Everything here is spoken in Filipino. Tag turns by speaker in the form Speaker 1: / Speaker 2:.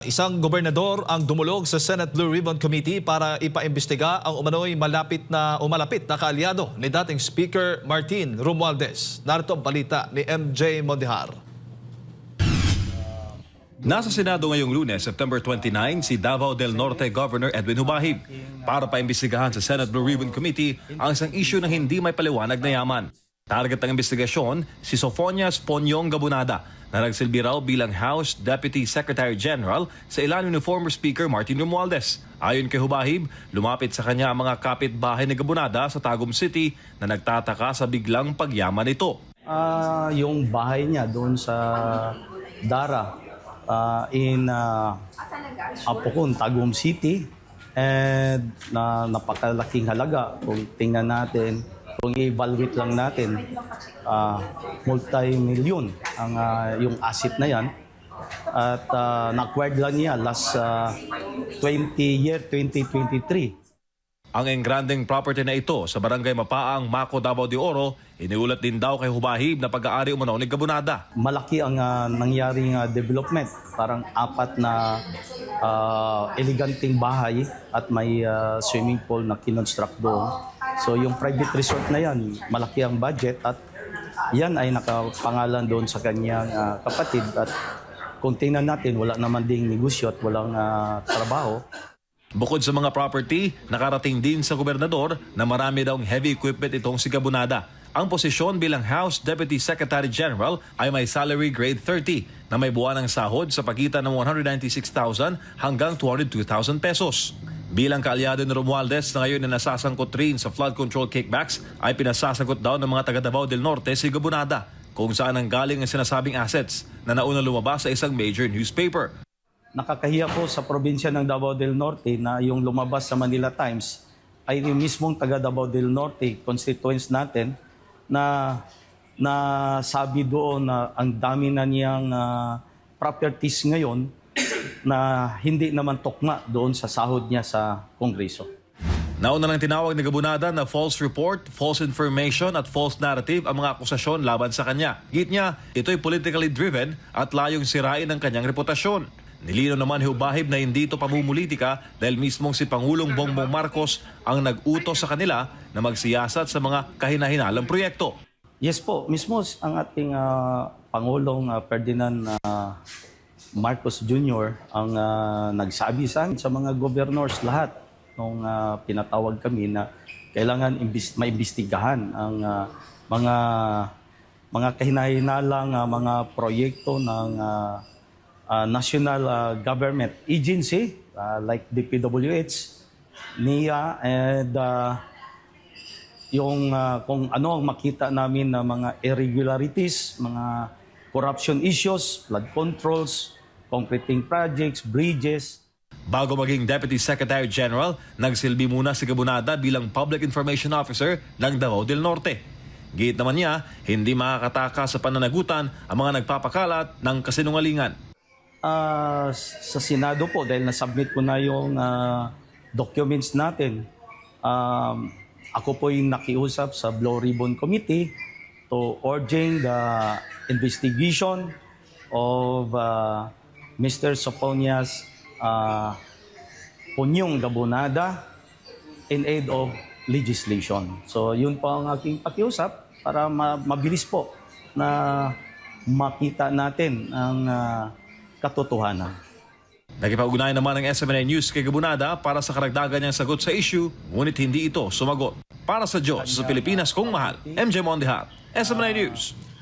Speaker 1: Isang gobernador ang dumulog sa Senate Blue Ribbon Committee para ipaimbestiga ang umano'y malapit na kaalyado ni dating Speaker Martin Romualdez. Narito ang balita ni MJ Mondihar.
Speaker 2: Nasa Senado ngayong Lunes, September 29, si Davao del Norte Governor Edwin Hubahib para paimbestigahan sa Senate Blue Ribbon Committee ang isang issue na hindi may paliwanag na yaman. Target ng investigasyon, si Sofonias Ponyong Gabunada, na nagsilbi raw bilang House Deputy Secretary General sa ilalim ni former Speaker Martin Romualdez. Ayon kay Hubahib, lumapit sa kanya ang mga kapitbahay ni Gabunada sa Tagum City na nagtataka sa biglang pagyaman nito.
Speaker 3: Yung bahay niya doon sa Dara in Apokon, Tagum City, and napakalaking halaga kung tingnan natin. Kung i-evaluate lang natin, multi-million ang yung asset na yan. At na-acquired lang niya last 2023.
Speaker 2: Ang engranding property na ito sa Barangay Mapaang, Maco, Davao de Oro, iniulat din daw kay Hubahib na pag-aari umano ni Gabunada.
Speaker 3: Malaki ang nangyaring development. Parang 4 na eleganting bahay at may swimming pool na kinonstruct doon. So yung private resort na yan, malaki ang budget at yan ay nakapangalan doon sa kanyang kapatid. At kung tingnan natin, wala naman ding negosyo at walang trabaho.
Speaker 2: Bukod sa mga property, nakarating din sa gobernador na marami daw heavy equipment itong si Gabunada. Ang posisyon bilang House Deputy Secretary General ay may salary grade 30 na may buwan ng sahod sa pagitan ng 196,000 hanggang 202,000 pesos. Bilang kaalyado ni Romualdez na ngayon na nasasangkot rin sa flood control kickbacks, ay pinasasagot daw ng mga taga Davao del Norte si Gabunada kung saan ang galing ang sinasabing assets na nauna lumabas sa isang major newspaper.
Speaker 3: Nakakahiya po sa probinsya ng Davao del Norte na yung lumabas sa Manila Times ay yung mismong taga Davao del Norte, constituents natin, na sabi doon na ang dami na niyang properties ngayon na hindi naman tukma doon sa sahod niya sa Kongreso.
Speaker 2: Nauna nang tinawag ni Gabunada na false report, false information at false narrative ang mga akusasyon laban sa kanya. Git niya, ito'y politically driven at layong sirain ang kanyang reputasyon. Nilinaw naman ni Hubahib na hindi ito pamumulitika dahil mismong si Pangulong Bongbong Marcos ang nag-utos sa kanila na magsiyasat sa mga kahinahinalang proyekto.
Speaker 3: Yes po, mismo ang ating Pangulong Ferdinand Marcos Jr. ang nagsabi sa mga governors lahat nung pinatawag kami na kailangan maimbestigahan ang mga kahinahinalang mga proyekto ng national government agency like DPWH, NIA, and yung kung ano ang makita namin na mga irregularities, mga corruption issues, flood controls, concreting projects, bridges.
Speaker 2: Bago maging Deputy Secretary General, nagsilbi muna si Gabunada bilang Public Information Officer ng Davao del Norte. Git naman niya, hindi makakataka sa pananagutan ang mga nagpapakalat ng kasinungalingan.
Speaker 3: Sa Senado po, dahil nasubmit ko na yung documents natin, ako po yung nakiusap sa Blue Ribbon Committee to urging the investigation of Mr. Sofonias Ponyong Gabunada in aid of legislation. So yun po ang aking pakiusap para mabilis po na makita natin ang katotohanan.
Speaker 2: Nakipag-ugnayan naman ng SMNI News kay Gabunada para sa karagdagan niyang sagot sa issue, ngunit hindi ito sumagot. Para sa Diyos, sa Pilipinas kong mahal, MJ Mondihar, SMNI News.